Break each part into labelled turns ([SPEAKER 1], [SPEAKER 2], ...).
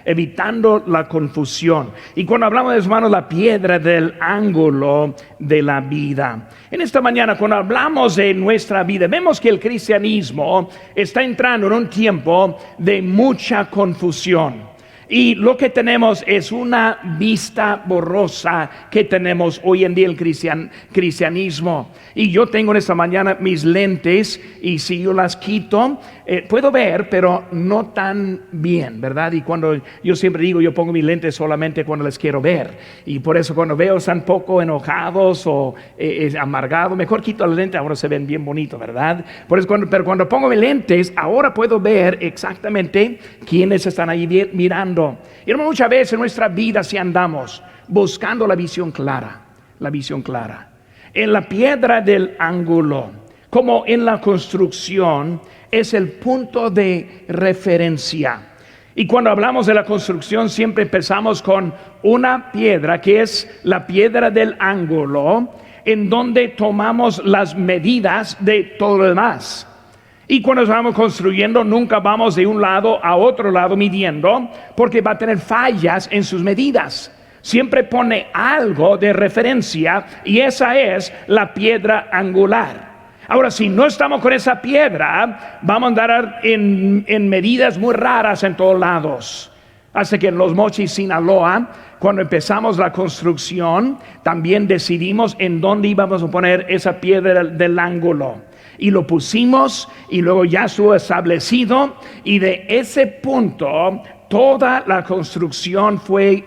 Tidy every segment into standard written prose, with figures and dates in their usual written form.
[SPEAKER 1] evitando la confusión. Y cuando hablamos de, hermanos, la piedra del ángulo de la vida, en esta mañana, cuando hablamos de nuestra vida, vemos que el cristianismo está entrando en un tiempo de mucha confusión. Y lo que tenemos es una vista borrosa que tenemos hoy en día el cristianismo. Y yo tengo en esta mañana mis lentes, y si yo las quito, puedo ver, pero no tan bien, ¿verdad? Y cuando yo siempre digo, yo pongo mis lentes solamente cuando les quiero ver. Y por eso cuando veo están poco enojados o amargados, mejor quito las lentes, ahora se ven bien bonitos, ¿verdad? Por eso pero cuando pongo mis lentes, ahora puedo ver exactamente quiénes están ahí mirando. Y hermano, muchas veces en nuestra vida, si andamos buscando la visión clara, en la piedra del ángulo, como en la construcción, es el punto de referencia. Y cuando hablamos de la construcción, siempre empezamos con una piedra que es la piedra del ángulo, en donde tomamos las medidas de todo lo demás. Y cuando estamos construyendo, nunca vamos de un lado a otro lado midiendo, porque va a tener fallas en sus medidas. Siempre pone algo de referencia, y esa es la piedra angular. Ahora, si no estamos con esa piedra, vamos a andar en medidas muy raras en todos lados. Hasta que en Los Mochis, Sinaloa, cuando empezamos la construcción, también decidimos en dónde íbamos a poner esa piedra del ángulo. Y lo pusimos, y luego ya estuvo establecido, y de ese punto toda la construcción fue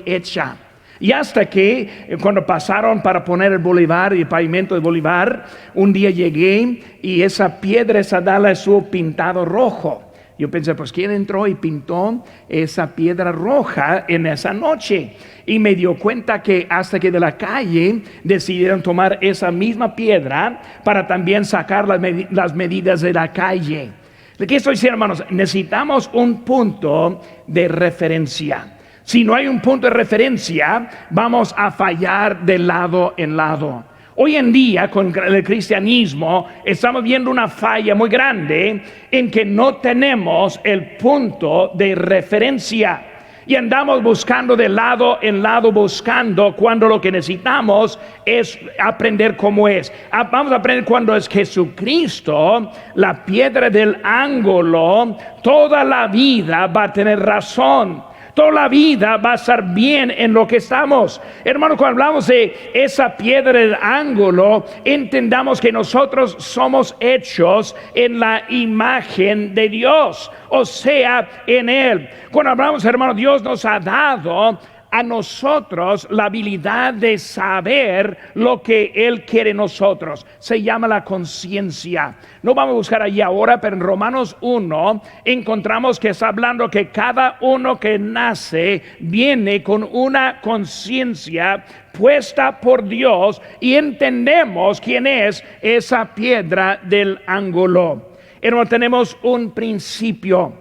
[SPEAKER 1] hecha. Y hasta que cuando pasaron para poner el Bolívar y el pavimento de Bolívar, un día llegué y esa piedra, esa dala estuvo pintado rojo. Yo pensé, pues ¿quién entró y pintó esa piedra roja en esa noche? Y me dio cuenta que hasta que de la calle decidieron tomar esa misma piedra para también sacar las medidas de la calle. ¿Qué estoy diciendo, hermanos? Necesitamos un punto de referencia. Si no hay un punto de referencia, vamos a fallar de lado en lado. Hoy en día, con el cristianismo, estamos viendo una falla muy grande en que no tenemos el punto de referencia. Y andamos buscando de lado en lado, buscando cuando lo que necesitamos es aprender cómo es. Vamos a aprender cuando es Jesucristo, la piedra del ángulo. Toda la vida va a tener razón. Toda la vida va a estar bien en lo que estamos. Hermano, cuando hablamos de esa piedra del ángulo, entendamos que nosotros somos hechos en la imagen de Dios, o sea, en Él. Cuando hablamos, hermano, Dios nos ha dado a nosotros la habilidad de saber lo que Él quiere en nosotros. Se llama la conciencia. No vamos a buscar allí ahora, pero en Romanos 1 encontramos que está hablando que cada uno que nace viene con una conciencia puesta por Dios, y entendemos quién es esa piedra del ángulo. Hermano, tenemos un principio,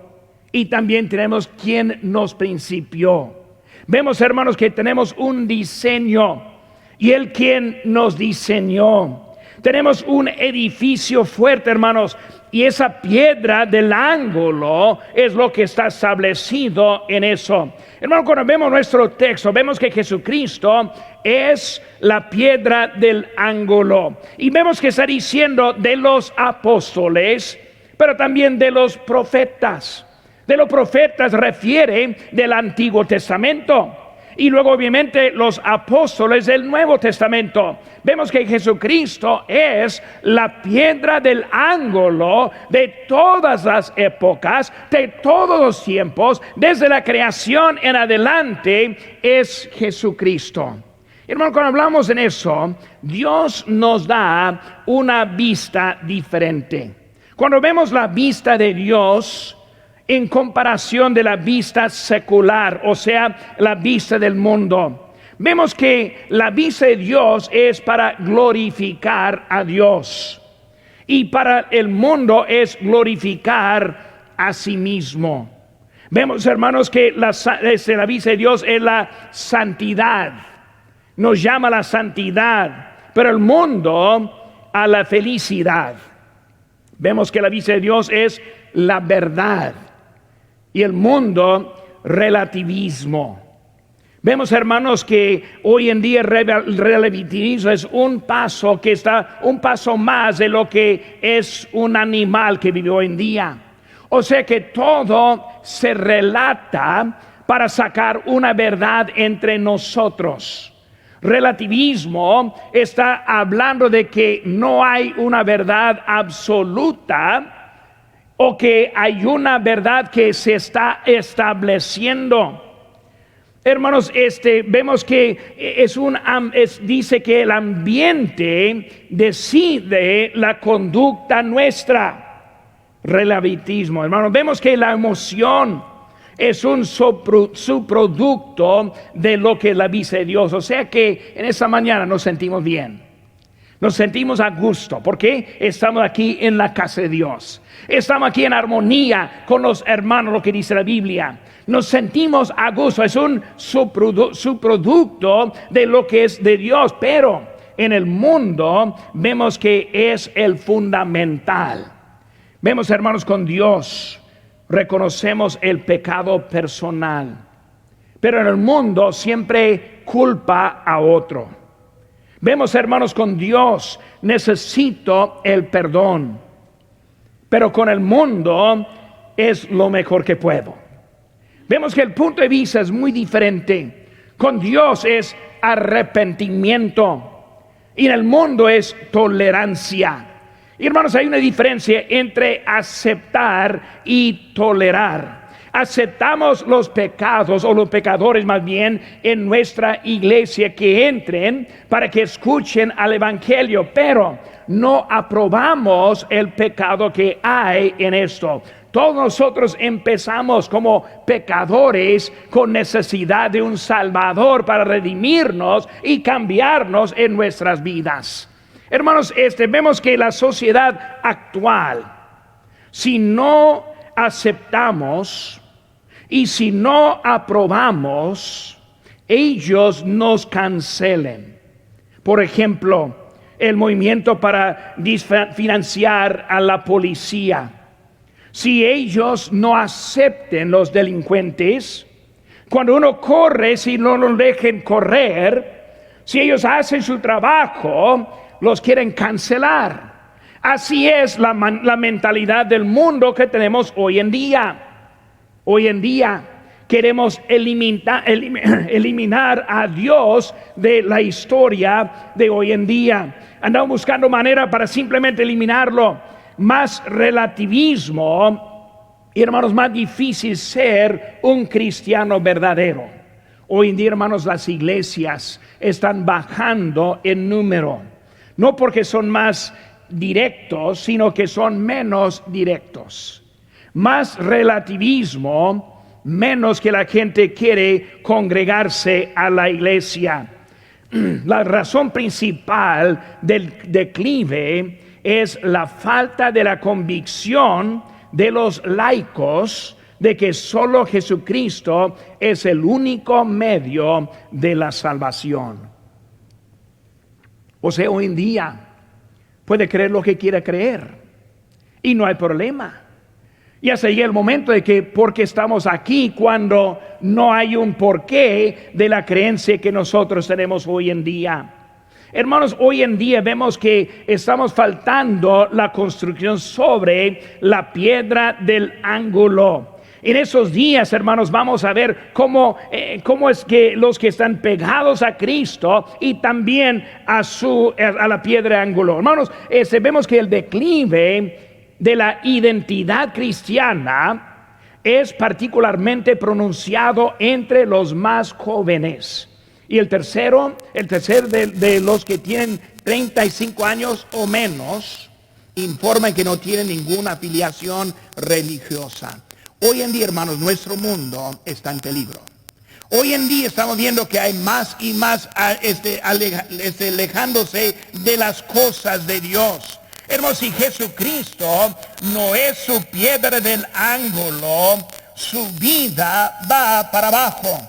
[SPEAKER 1] y también tenemos quien nos principió. Vemos, hermanos, que tenemos un diseño, y Él quien nos diseñó. Tenemos un edificio fuerte, hermanos, y esa piedra del ángulo es lo que está establecido en eso. Hermanos, cuando vemos nuestro texto, vemos que Jesucristo es la piedra del ángulo. Y vemos que está diciendo de los apóstoles, pero también de los profetas. De los profetas refiere del Antiguo Testamento, y luego obviamente los apóstoles del Nuevo Testamento. Vemos que Jesucristo es la piedra del ángulo de todas las épocas, de todos los tiempos, desde la creación en adelante es Jesucristo. Hermano, cuando hablamos en eso, Dios nos da una vista diferente. Cuando vemos la vista de Dios en comparación de la vista secular, o sea, la vista del mundo, vemos que la vista de Dios es para glorificar a Dios, y para el mundo es glorificar a sí mismo. Vemos, hermanos, que la vista de Dios es la santidad, nos llama a la santidad, pero el mundo a la felicidad. Vemos que la vista de Dios es la verdad, y el mundo relativismo. Vemos, hermanos, que hoy en día el relativismo es un paso más de lo que es un animal que vive hoy en día. O sea que todo se relata para sacar una verdad entre nosotros. Relativismo está hablando de que no hay una verdad absoluta o que hay una verdad que se está estableciendo. Hermanos, vemos que dice que el ambiente decide la conducta nuestra. Relativismo, hermanos, vemos que la emoción es un subproducto de lo que la dice Dios. O sea que en esta mañana nos sentimos bien, nos sentimos a gusto, porque estamos aquí en la casa de Dios, estamos aquí en armonía con los hermanos, lo que dice la Biblia. Nos sentimos a gusto, es un subproducto de lo que es de Dios, pero en el mundo vemos que es el fundamental. Vemos, hermanos, con Dios reconocemos el pecado personal, pero en el mundo siempre culpa a otro. Vemos, hermanos, con Dios necesito el perdón, pero con el mundo es lo mejor que puedo. Vemos que el punto de vista es muy diferente. Con Dios es arrepentimiento y en el mundo es tolerancia. Y hermanos, hay una diferencia entre aceptar y tolerar. Aceptamos los pecados o los pecadores más bien en nuestra iglesia que entren para que escuchen al evangelio, pero no aprobamos el pecado que hay en esto. Todos nosotros empezamos como pecadores con necesidad de un Salvador para redimirnos y cambiarnos en nuestras vidas. Hermanos, vemos que la sociedad actual, si no aceptamos y si no aprobamos, ellos nos cancelen. Por ejemplo, el movimiento para financiar a la policía. Si ellos no acepten los delincuentes, cuando uno corre, si no los dejen correr, si ellos hacen su trabajo, los quieren cancelar. Así es la mentalidad del mundo que tenemos hoy en día. Hoy en día queremos eliminar a Dios de la historia de hoy en día. Andamos buscando manera para simplemente eliminarlo. Más relativismo, y hermanos, más difícil ser un cristiano verdadero. Hoy en día, hermanos, las iglesias están bajando en número. No porque son más directos, sino que son menos directos. Más relativismo, menos que la gente quiere congregarse a la iglesia. La razón principal del declive es la falta de la convicción de los laicos de que solo Jesucristo es el único medio de la salvación. O sea, hoy en día puede creer lo que quiera creer y no hay problema. Ya se llega el momento de que porque estamos aquí cuando no hay un porqué de la creencia que nosotros tenemos hoy en día. Hermanos, hoy en día vemos que estamos faltando la construcción sobre la piedra del ángulo. En esos días, hermanos, vamos a ver cómo es que los que están pegados a Cristo y también a la piedra de ángulo. Hermanos, vemos que el declive de la identidad cristiana es particularmente pronunciado entre los más jóvenes. Y el tercer de los que tienen 35 años o menos, informan que no tienen ninguna afiliación religiosa. Hoy en día, hermanos, nuestro mundo está en peligro. Hoy en día estamos viendo que hay más y más alejándose de las cosas de Dios. Hermanos, si Jesucristo no es su piedra del ángulo, su vida va para abajo.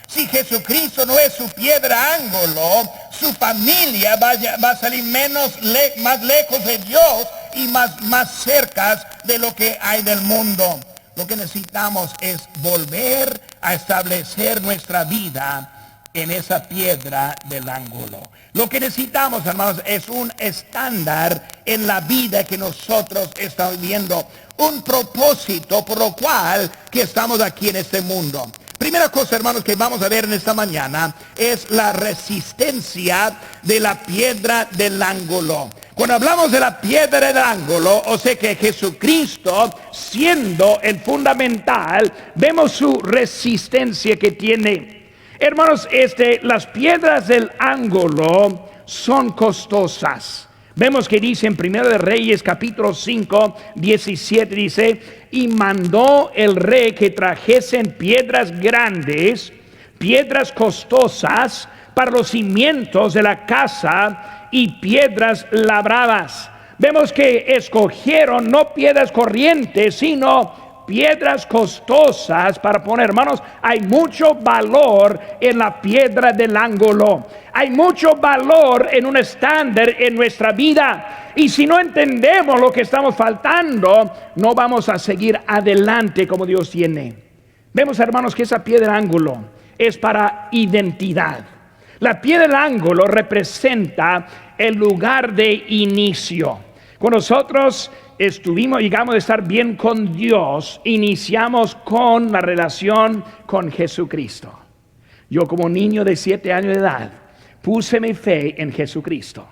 [SPEAKER 1] Si Jesucristo no es su piedra ángulo, su familia va a salir más lejos de Dios y más cerca de lo que hay del mundo. Lo que necesitamos es volver a establecer nuestra vida en esa piedra del ángulo. Lo que necesitamos, hermanos, es un estándar en la vida que nosotros estamos viviendo, un propósito por lo cual que estamos aquí en este mundo. Primera cosa, hermanos, que vamos a ver en esta mañana es la resistencia de la piedra del ángulo. Cuando hablamos de la piedra del ángulo, o sea que Jesucristo, siendo el fundamental, vemos su resistencia que tiene. Hermanos, las piedras del ángulo son costosas. Vemos que dice en 1 de Reyes capítulo 5, 17, dice: y mandó el rey que trajesen piedras grandes, piedras costosas para los cimientos de la casa y piedras labradas. Vemos que escogieron no piedras corrientes, sino piedras costosas para poner. Hermanos, hay mucho valor en la piedra del ángulo. Hay mucho valor en un estándar en nuestra vida. Y si no entendemos lo que estamos faltando, no vamos a seguir adelante como Dios tiene. Vemos, hermanos, que esa piedra del ángulo es para identidad. La piedra del ángulo representa el lugar de inicio. Cuando nosotros llegamos a estar bien con Dios, iniciamos con la relación con Jesucristo. Yo, como niño de 7 años de edad, puse mi fe en Jesucristo.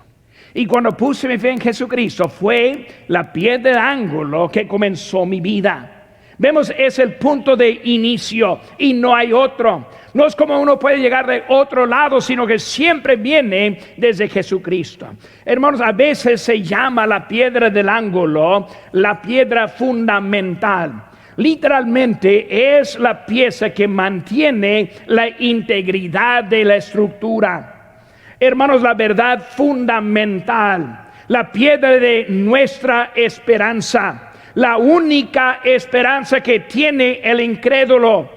[SPEAKER 1] Y cuando puse mi fe en Jesucristo, fue la piedra de ángulo que comenzó mi vida. Vemos, es el punto de inicio y no hay otro. No es como uno puede llegar de otro lado, sino que siempre viene desde Jesucristo. Hermanos, a veces se llama la piedra del ángulo la piedra fundamental. Literalmente es la pieza que mantiene la integridad de la estructura. Hermanos, la verdad fundamental, la piedra de nuestra esperanza. La única esperanza que tiene el incrédulo.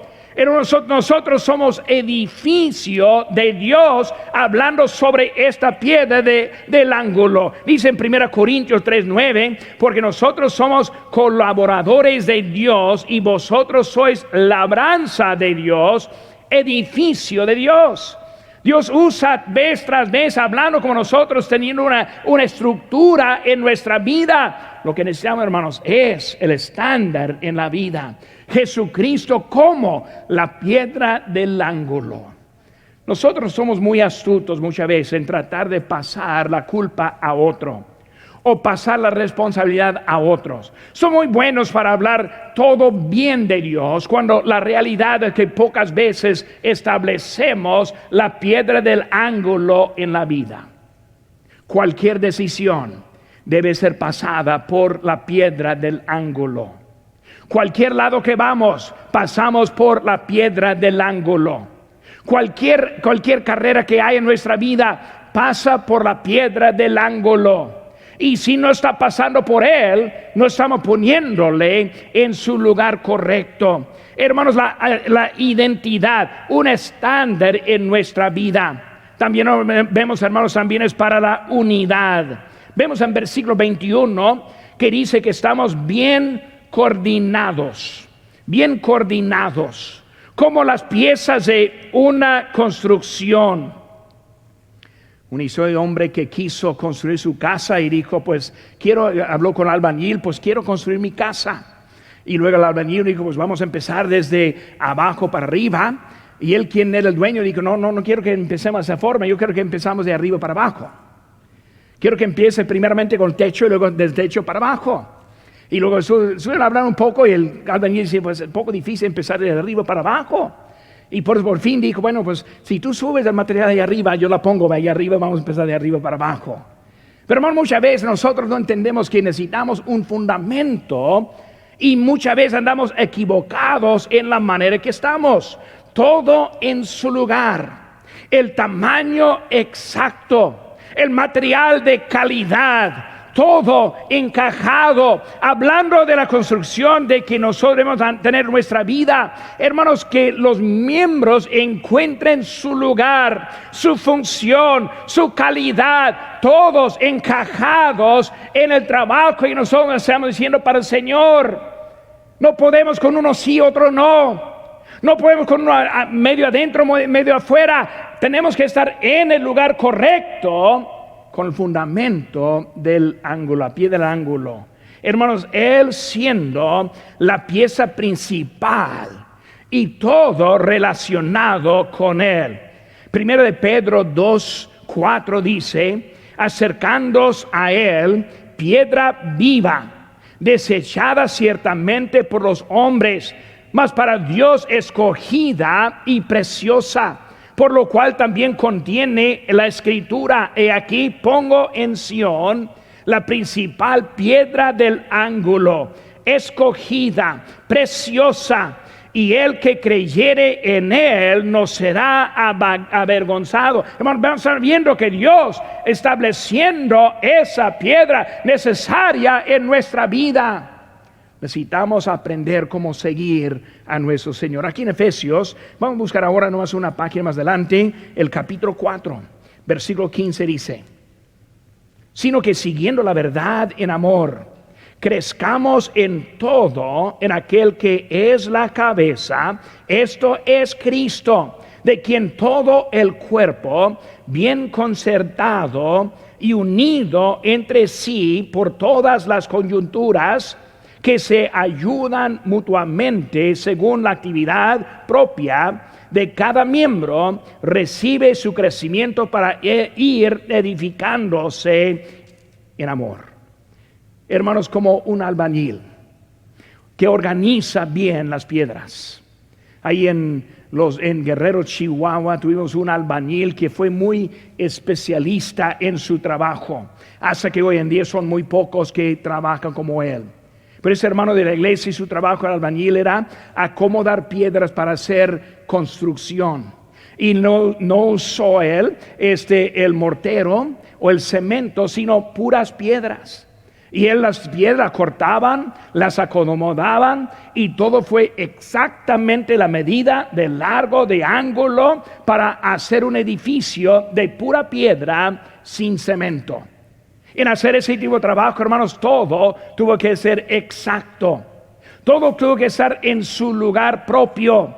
[SPEAKER 1] Nosotros somos edificio de Dios, hablando sobre esta piedra del ángulo. Dice en 1 Corintios 3:9, porque nosotros somos colaboradores de Dios y vosotros sois labranza de Dios, edificio de Dios. Dios usa vez tras vez hablando con nosotros, teniendo una estructura en nuestra vida. Lo que necesitamos, hermanos, es el estándar en la vida. Jesucristo como la piedra del ángulo. Nosotros somos muy astutos muchas veces en tratar de pasar la culpa a otro o pasar la responsabilidad a otros. Somos muy buenos para hablar todo bien de Dios, cuando la realidad es que pocas veces establecemos la piedra del ángulo en la vida. Cualquier decisión debe ser pasada por la piedra del ángulo. Cualquier lado que vamos, pasamos por la piedra del ángulo. Cualquier carrera que hay en nuestra vida pasa por la piedra del ángulo. Y si no está pasando por él, no estamos poniéndole en su lugar correcto. Hermanos, la identidad, un estándar en nuestra vida. También vemos, hermanos, también es para la unidad. Vemos en versículo 21 que dice que estamos bien coordinados, como las piezas de una construcción. Un hombre que quiso construir su casa y dijo, habló con el albañil, quiero construir mi casa. Y luego el albañil dijo, vamos a empezar desde abajo para arriba. Y él, quien era el dueño, dijo, no quiero que empecemos de esa forma, yo quiero que empezamos de arriba para abajo. Quiero que empiece primeramente con el techo y luego del techo para abajo. Y luego suelen hablar un poco y el albañil dice, es un poco difícil empezar de arriba para abajo. Y por fin dijo, si tú subes el material de arriba, yo la pongo de ahí arriba, vamos a empezar de arriba para abajo. Pero hermano, muchas veces nosotros no entendemos que necesitamos un fundamento y muchas veces andamos equivocados en la manera que estamos. Todo en su lugar, el tamaño exacto, el material de calidad, todo encajado, hablando de la construcción de que nosotros debemos tener nuestra vida. Hermanos, que los miembros encuentren su lugar, su función, su calidad, todos encajados en el trabajo que nosotros estamos haciendo para el Señor. No podemos con uno sí, otro no. No podemos con uno medio adentro, medio afuera. Tenemos que estar en el lugar correcto con el fundamento del ángulo, a pie del ángulo. Hermanos, Él siendo la pieza principal y todo relacionado con Él. Primero de Pedro 2:4 dice: acercándoos a Él, piedra viva, desechada ciertamente por los hombres, mas para Dios escogida y preciosa, por lo cual también contiene la Escritura: he aquí pongo en Sión la principal piedra del ángulo, escogida, preciosa, y el que creyere en él no será avergonzado. Hermanos, vamos a estar viendo que Dios estableciendo esa piedra necesaria en nuestra vida. Necesitamos aprender cómo seguir a nuestro Señor. Aquí en Efesios, vamos a buscar ahora nomás una página más adelante, el capítulo 4, versículo 15 dice: sino que siguiendo la verdad en amor, crezcamos en todo en aquel que es la cabeza, esto es Cristo, de quien todo el cuerpo, bien concertado y unido entre sí por todas las coyunturas, que se ayudan mutuamente según la actividad propia de cada miembro, recibe su crecimiento para ir edificándose en amor. Hermanos, como un albañil que organiza bien las piedras. Ahí en Guerrero, Chihuahua, tuvimos un albañil que fue muy especialista en su trabajo, hasta que hoy en día son muy pocos que trabajan como él. Pero ese hermano de la iglesia, y su trabajo de albañil era acomodar piedras para hacer construcción. Y no usó él el mortero o el cemento, sino puras piedras. Y él las piedras cortaban, las acomodaban, y todo fue exactamente la medida de largo, de ángulo, para hacer un edificio de pura piedra sin cemento. En hacer ese tipo de trabajo, hermanos, todo tuvo que ser exacto. Todo tuvo que estar en su lugar propio.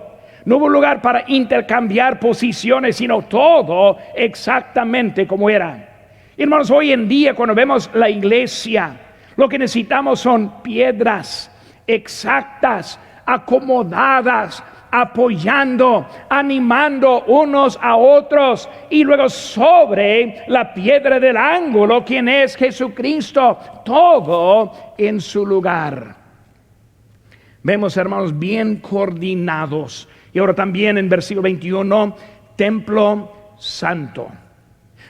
[SPEAKER 1] No hubo lugar para intercambiar posiciones, sino todo exactamente como era. Hermanos, hoy en día cuando vemos la iglesia, lo que necesitamos son piedras exactas, acomodadas, apoyando, animando unos a otros, y luego sobre la piedra del ángulo, quien es Jesucristo, todo en su lugar. Vemos, hermanos, bien coordinados. Y ahora también en versículo 21, templo santo,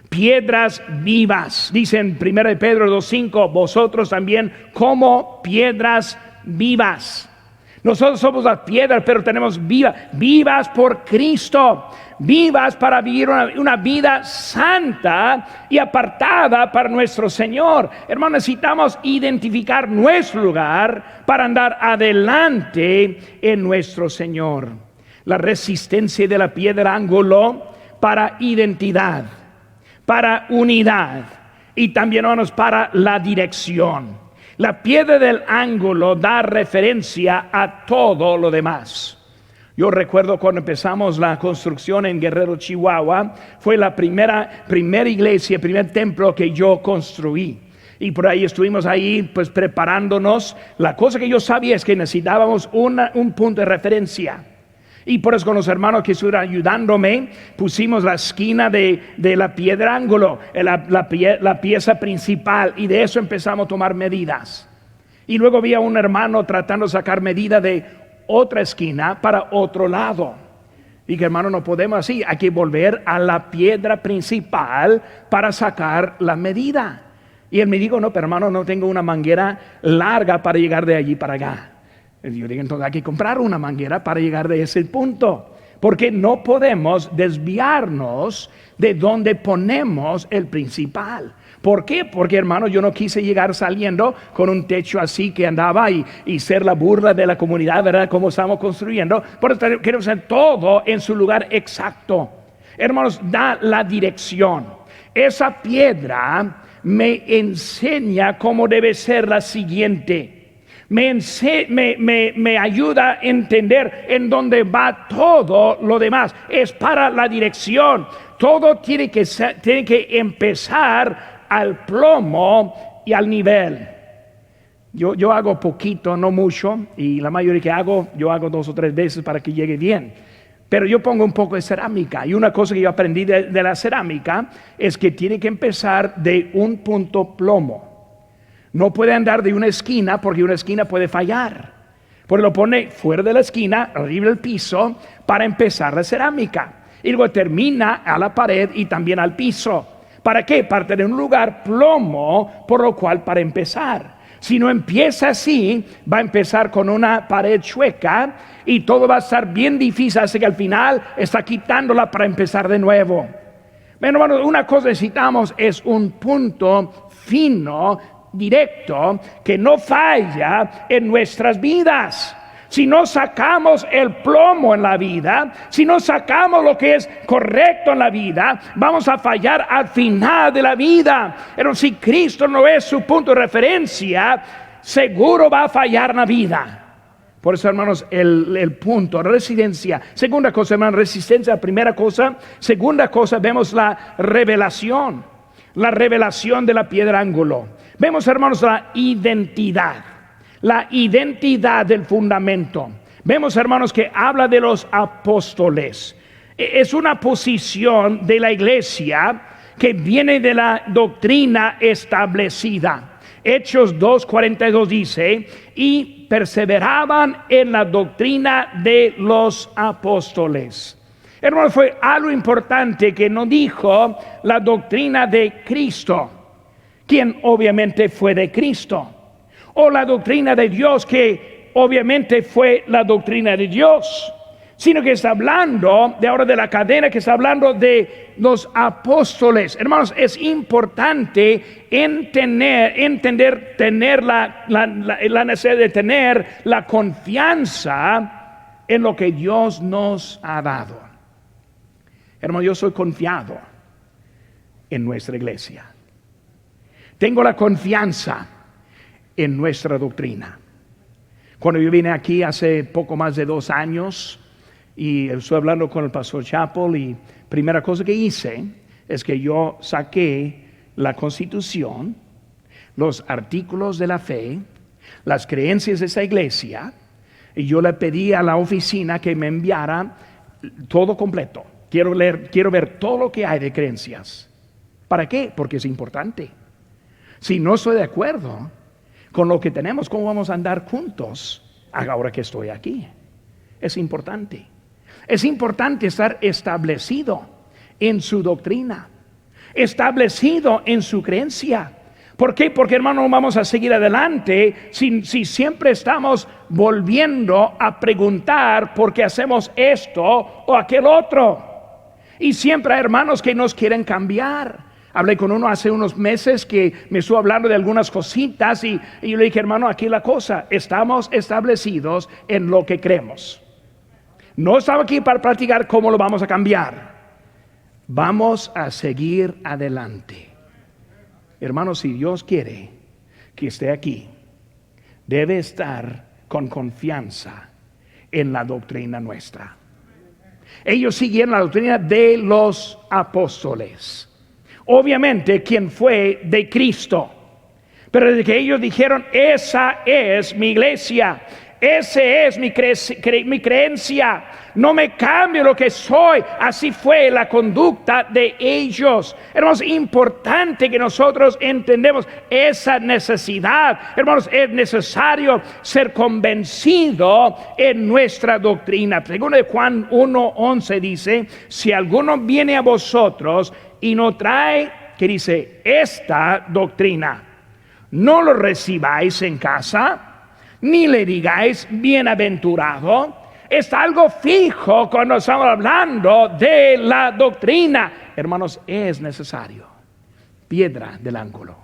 [SPEAKER 1] piedras vivas, dice en 1 de Pedro 2:5, vosotros también como piedras vivas. Nosotros somos las piedras, pero tenemos vivas por Cristo, vivas para vivir una vida santa y apartada para nuestro Señor. Hermanos, necesitamos identificar nuestro lugar para andar adelante en nuestro Señor. La resistencia de la piedra ángulo para identidad, para unidad y también, hermanos, para la dirección. La piedra del ángulo da referencia a todo lo demás. Yo recuerdo cuando empezamos la construcción en Guerrero, Chihuahua, fue la primera iglesia, primer templo que yo construí. Y por ahí estuvimos ahí pues preparándonos. La cosa que yo sabía es que necesitábamos un punto de referencia. Y por eso con los hermanos que estuvieron ayudándome, pusimos la esquina de la piedra ángulo, la pieza principal, y de eso empezamos a tomar medidas. Y luego había un hermano tratando de sacar medida de otra esquina para otro lado. Y que, hermano, no podemos así, hay que volver a la piedra principal para sacar la medida. Y él me dijo: no, pero hermano, no tengo una manguera larga para llegar de allí para acá. Yo digo: entonces hay que comprar una manguera para llegar de ese punto, porque no podemos desviarnos de donde ponemos el principal. ¿Por qué? Porque, hermano, yo no quise llegar saliendo con un techo así que andaba y ser la burla de la comunidad, ¿verdad? Como estamos construyendo. Por eso queremos hacer todo en su lugar exacto. Hermanos, da la dirección. Esa piedra me enseña cómo debe ser la siguiente. me ayuda a entender en dónde va todo lo demás. Es para la dirección. Todo tiene que empezar al plomo y al nivel. Yo hago poquito, no mucho, y la mayoría que hago, yo hago 2 o 3 veces para que llegue bien. Pero yo pongo un poco de cerámica, y una cosa que yo aprendí de la cerámica es que tiene que empezar de un punto plomo. No puede andar de una esquina, porque una esquina puede fallar. Porque lo pone fuera de la esquina, arriba del piso, para empezar la cerámica. Y luego termina a la pared y también al piso. ¿Para qué? Para tener un lugar plomo, por lo cual para empezar. Si no empieza así, va a empezar con una pared chueca y todo va a estar bien difícil, así que al final está quitándola para empezar de nuevo. Bueno, hermanos, una cosa necesitamos es un punto fino, directo, que no falla en nuestras vidas. Si no sacamos el plomo en la vida, si no sacamos lo que es correcto en la vida, vamos a fallar al final de la vida. Pero si Cristo no es su punto de referencia, seguro va a fallar en la vida. Por eso, hermanos, el punto, residencia. Segunda cosa, hermanos, resistencia. Primera cosa. Segunda cosa, vemos la revelación de la piedra ángulo. Vemos, hermanos, la identidad del fundamento. Vemos, hermanos, que habla de los apóstoles. Es una posición de la iglesia que viene de la doctrina establecida. Hechos 2:42 dice: y perseveraban en la doctrina de los apóstoles. Hermanos, fue algo importante que no dijo la doctrina de Cristo, quien obviamente fue de Cristo, o la doctrina de Dios, que obviamente fue la doctrina de Dios, sino que está hablando de ahora de la cadena, que está hablando de los apóstoles. Hermanos, es importante tener la necesidad de tener la confianza en lo que Dios nos ha dado. Hermano, yo soy confiado en nuestra iglesia. Tengo la confianza en nuestra doctrina. Cuando yo vine aquí hace poco más de 2 años y estoy hablando con el pastor Chappell, y primera cosa que hice es que yo saqué la Constitución, los artículos de la fe, las creencias de esa iglesia, y yo le pedí a la oficina que me enviara todo completo. Quiero ver todo lo que hay de creencias. ¿Para qué? Porque es importante. Si no estoy de acuerdo con lo que tenemos, ¿cómo vamos a andar juntos ahora que estoy aquí? Es importante. Es importante estar establecido en su doctrina, establecido en su creencia. ¿Por qué? Porque, hermano, no vamos a seguir adelante si siempre estamos volviendo a preguntar por qué hacemos esto o aquel otro. Y siempre hay hermanos que nos quieren cambiar. Hablé con uno hace unos meses que me estuvo hablando de algunas cositas y yo le dije: hermano, aquí la cosa, estamos establecidos en lo que creemos. No estamos aquí para practicar cómo lo vamos a cambiar. Vamos a seguir adelante. Hermanos, si Dios quiere que esté aquí, debe estar con confianza en la doctrina nuestra. Ellos siguieron la doctrina de los apóstoles. Obviamente, quien fue de Cristo. Pero desde que ellos dijeron: esa es mi iglesia, ese es mi creencia, no me cambio lo que soy. Así fue la conducta de ellos. Hermanos, es importante que nosotros entendemos esa necesidad. Hermanos, es necesario ser convencido en nuestra doctrina. Según Juan 1:11 dice: si alguno viene a vosotros y no trae, que dice, esta doctrina, no lo recibáis en casa, ni le digáis bienaventurado. Está algo fijo cuando estamos hablando de la doctrina. Hermanos, es necesario. Piedra del ángulo.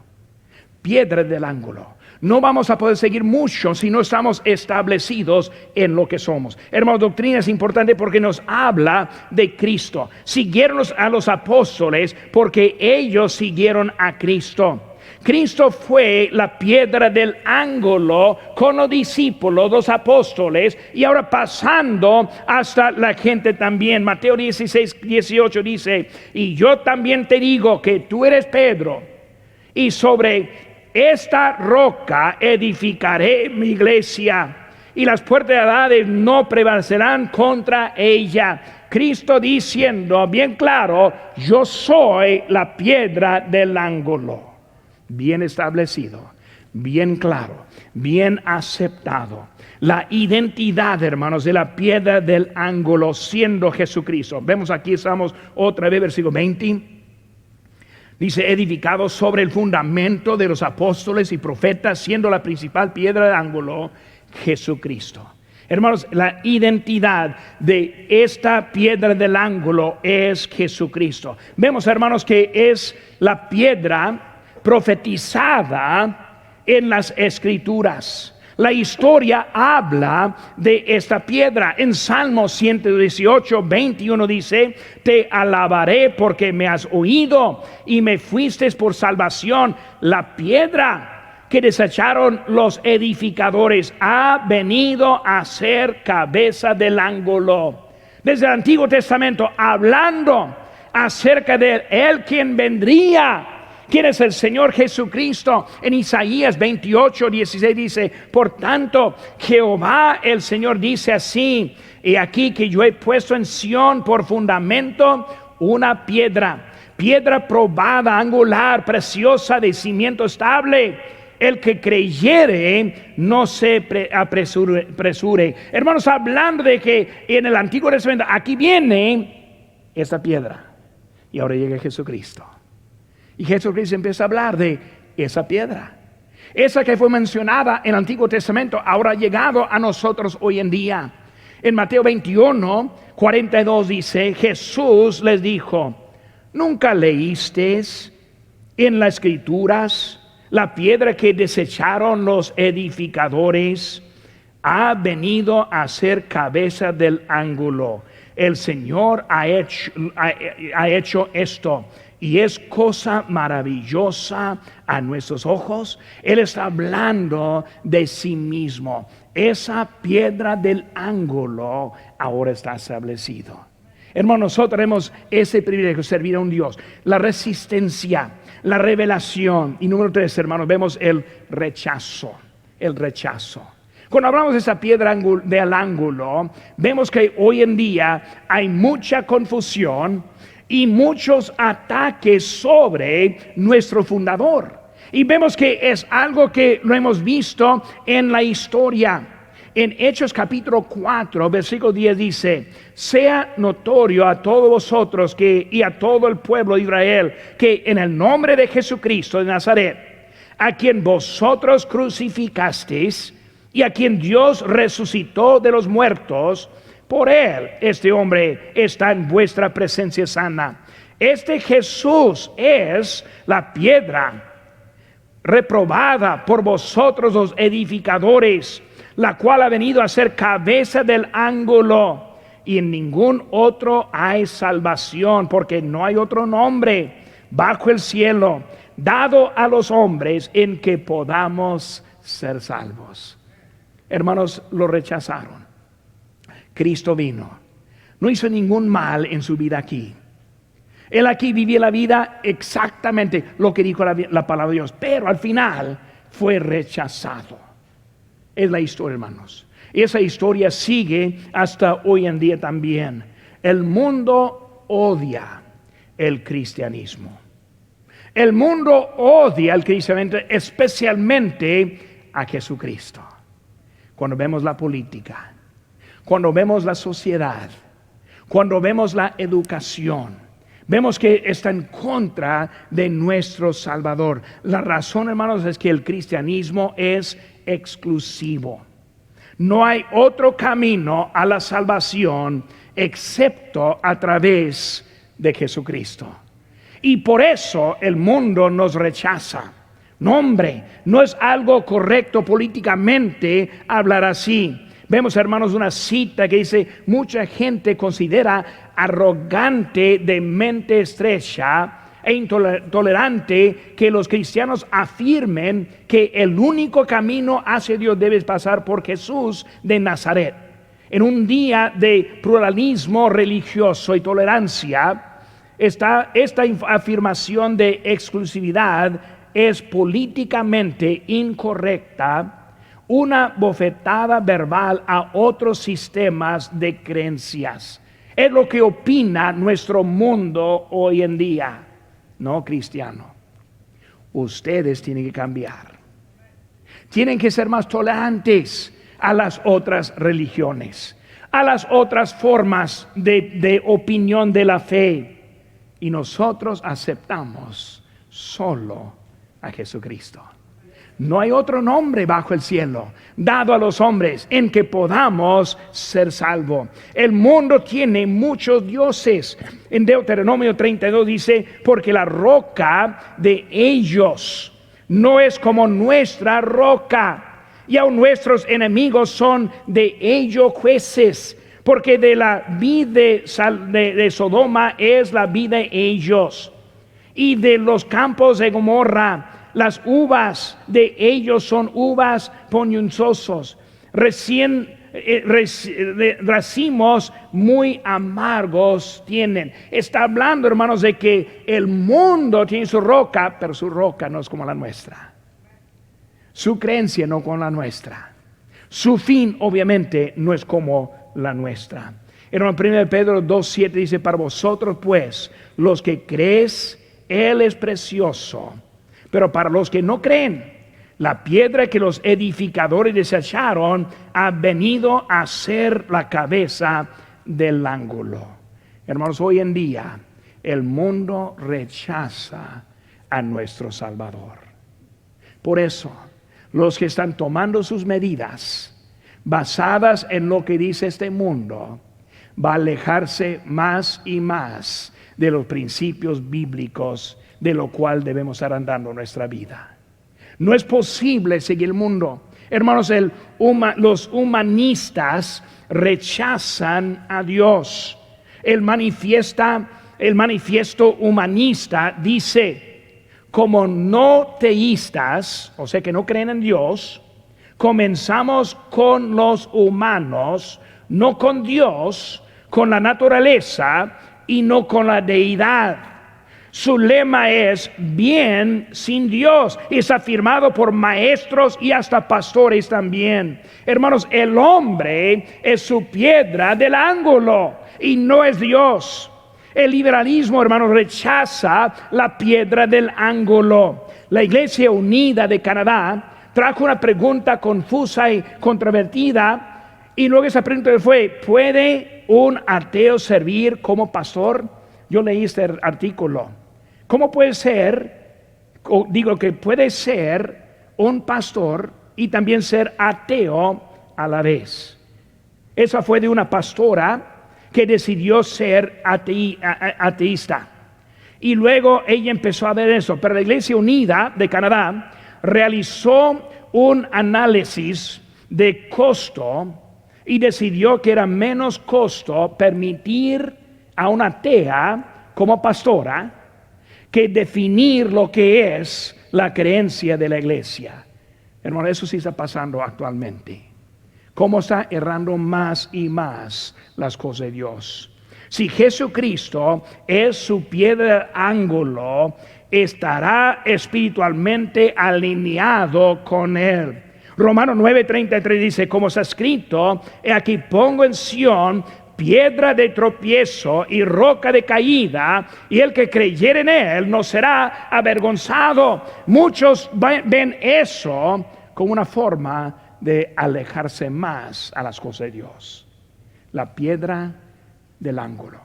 [SPEAKER 1] Piedra del ángulo. No vamos a poder seguir mucho si no estamos establecidos en lo que somos. Hermanos, doctrina es importante porque nos habla de Cristo. Siguieron a los apóstoles porque ellos siguieron a Cristo. Cristo fue la piedra del ángulo con los discípulos, los apóstoles, y ahora pasando hasta la gente también. Mateo 16:18 dice: y yo también te digo que tú eres Pedro, y sobre esta roca edificaré mi iglesia, y las puertas de Hades no prevalecerán contra ella. Cristo diciendo bien claro: yo soy la piedra del ángulo. Bien establecido, bien claro, bien aceptado. La identidad, hermanos, de la piedra del ángulo siendo Jesucristo. Vemos aquí, estamos otra vez, versículo 20. Dice: edificado sobre el fundamento de los apóstoles y profetas, siendo la principal piedra del ángulo Jesucristo. Hermanos, la identidad de esta piedra del ángulo es Jesucristo. Vemos, hermanos, que es la piedra profetizada en las Escrituras. La historia habla de esta piedra. En Salmo 118:21 dice: te alabaré porque me has oído y me fuiste por salvación. La piedra que desecharon los edificadores ha venido a ser cabeza del ángulo. Desde el Antiguo Testamento, hablando acerca de él quien vendría. ¿Quién es el Señor Jesucristo? En Isaías 28:16 dice: por tanto, Jehová el Señor dice así: he aquí que yo he puesto en Sión por fundamento una piedra probada, angular, preciosa, de cimiento estable. El que creyere no se apresure. Hermanos, hablando de que en el Antiguo Testamento, aquí viene esta piedra, y ahora llega Jesucristo. Y Jesucristo empieza a hablar de esa piedra. Esa que fue mencionada en el Antiguo Testamento ahora ha llegado a nosotros hoy en día. En Mateo 21:42 dice: Jesús les dijo: ¿nunca leísteis en las Escrituras? La piedra que desecharon los edificadores ha venido a ser cabeza del ángulo. El Señor ha hecho esto. Y es cosa maravillosa a nuestros ojos. Él está hablando de sí mismo. Esa piedra del ángulo ahora está establecido. Hermanos, nosotros tenemos ese privilegio de servir a un Dios. La resistencia, la revelación. Y número 3, hermanos, vemos el rechazo. El rechazo. Cuando hablamos de esa piedra del ángulo, vemos que hoy en día hay mucha confusión y muchos ataques sobre nuestro fundador. Y vemos que es algo que lo hemos visto en la historia. En Hechos capítulo 4, versículo 10 dice: sea notorio a todos vosotros y a todo el pueblo de Israel, que en el nombre de Jesucristo de Nazaret, a quien vosotros crucificasteis y a quien Dios resucitó de los muertos, por él este hombre está en vuestra presencia sana. Este Jesús es la piedra reprobada por vosotros los edificadores, la cual ha venido a ser cabeza del ángulo, y en ningún otro hay salvación, porque no hay otro nombre bajo el cielo dado a los hombres en que podamos ser salvos. Hermanos, lo rechazaron. Cristo vino, no hizo ningún mal en su vida aquí. Él aquí vivía la vida exactamente lo que dijo la palabra de Dios, pero al final fue rechazado. Es la historia, hermanos. Y esa historia sigue hasta hoy en día también. El mundo odia el cristianismo. El mundo odia el cristianismo, especialmente a Jesucristo. Cuando vemos la política, cuando vemos la sociedad, cuando vemos la educación, vemos que está en contra de nuestro Salvador. La razón, hermanos, es que el cristianismo es exclusivo. No hay otro camino a la salvación excepto a través de Jesucristo. Y por eso el mundo nos rechaza. No, hombre, no es algo correcto políticamente hablar así. Vemos, hermanos, una cita que dice: mucha gente considera arrogante de mente estrecha e intolerante que los cristianos afirmen que el único camino hacia Dios debe pasar por Jesús de Nazaret. En un día de pluralismo religioso y tolerancia, esta afirmación de exclusividad es políticamente incorrecta, una bofetada verbal a otros sistemas de creencias. Es lo que opina nuestro mundo hoy en día. No, cristiano, ustedes tienen que cambiar. Tienen que ser más tolerantes a las otras religiones, a las otras formas de opinión de la fe. Y nosotros aceptamos solo a Jesucristo. No hay otro nombre bajo el cielo dado a los hombres en que podamos ser salvos. El mundo tiene muchos dioses. En Deuteronomio 32 dice, porque la roca de ellos no es como nuestra roca, y aun nuestros enemigos son de ellos jueces. Porque de la vid de Sodoma es la vid de ellos, y de los campos de Gomorra, las uvas de ellos son uvas ponzoñosos, racimos muy amargos tienen. Está hablando, hermanos, de que el mundo tiene su roca, pero su roca no es como la nuestra. Su creencia no como la nuestra. Su fin, obviamente, no es como la nuestra. En 1 Pedro 2:7 dice, para vosotros pues, los que creéis, Él es precioso. Pero para los que no creen, la piedra que los edificadores desecharon ha venido a ser la cabeza del ángulo. Hermanos, hoy en día el mundo rechaza a nuestro Salvador. Por eso, los que están tomando sus medidas basadas en lo que dice este mundo, va a alejarse más y más de los principios bíblicos de lo cual debemos estar andando nuestra vida. No es posible seguir el mundo. Hermanos, los humanistas rechazan a Dios. El manifiesto humanista dice, como no teístas, o sea que no creen en Dios, comenzamos con los humanos, no con Dios, con la naturaleza y no con la deidad. Su lema es bien sin Dios, y es afirmado por maestros y hasta pastores también. Hermanos, el hombre es su piedra del ángulo y no es Dios. El liberalismo, hermanos, rechaza la piedra del ángulo. La Iglesia Unida de Canadá trajo una pregunta confusa y controvertida, y luego esa pregunta fue, ¿puede un ateo servir como pastor? Yo leí este artículo. ¿Cómo puede ser, digo que puede ser un pastor y también ser ateo a la vez? Esa fue de una pastora que decidió ser ateísta. Y luego ella empezó a ver eso. Pero la Iglesia Unida de Canadá realizó un análisis de costo y decidió que era menos costo permitir a una atea como pastora que definir lo que es la creencia de la iglesia. Hermano, eso sí está pasando actualmente. Cómo está errando más y más las cosas de Dios. Si Jesucristo es su piedra de ángulo, estará espiritualmente alineado con Él. Romanos 9:33 dice, como está escrito, he aquí pongo en Sión piedra de tropiezo y roca de caída, y el que creyere en Él no será avergonzado. Muchos ven eso como una forma de alejarse más a las cosas de Dios. La piedra del ángulo.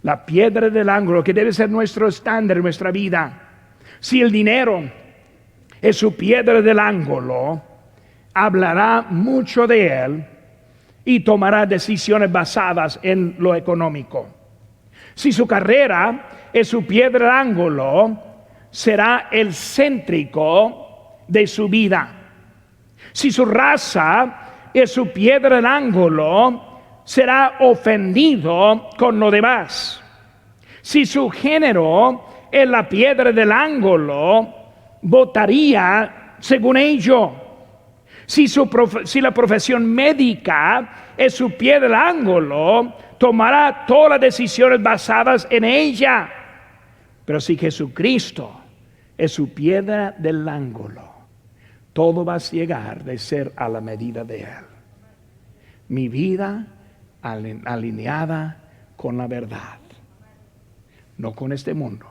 [SPEAKER 1] La piedra del ángulo que debe ser nuestro estándar en nuestra vida. Si el dinero es su piedra del ángulo, hablará mucho de él y tomará decisiones basadas en lo económico. Si su carrera es su piedra del ángulo, será el céntrico de su vida. Si su raza es su piedra del ángulo, será ofendido con lo demás. Si su género en la piedra del ángulo, votaría según ello. Si la profesión médica es su piedra del ángulo, tomará todas las decisiones basadas en ella. Pero si Jesucristo es su piedra del ángulo, todo va a llegar de ser a la medida de Él. Mi vida alineada con la verdad, no con este mundo,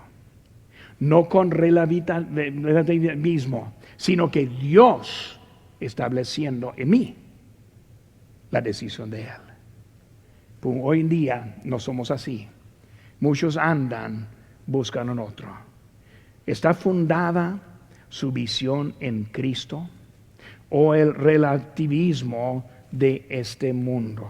[SPEAKER 1] no con relativismo, sino que Dios estableciendo en mí la decisión de Él. Pues hoy en día no somos así. Muchos andan buscando en otro. ¿Está fundada su visión en Cristo o el relativismo de este mundo?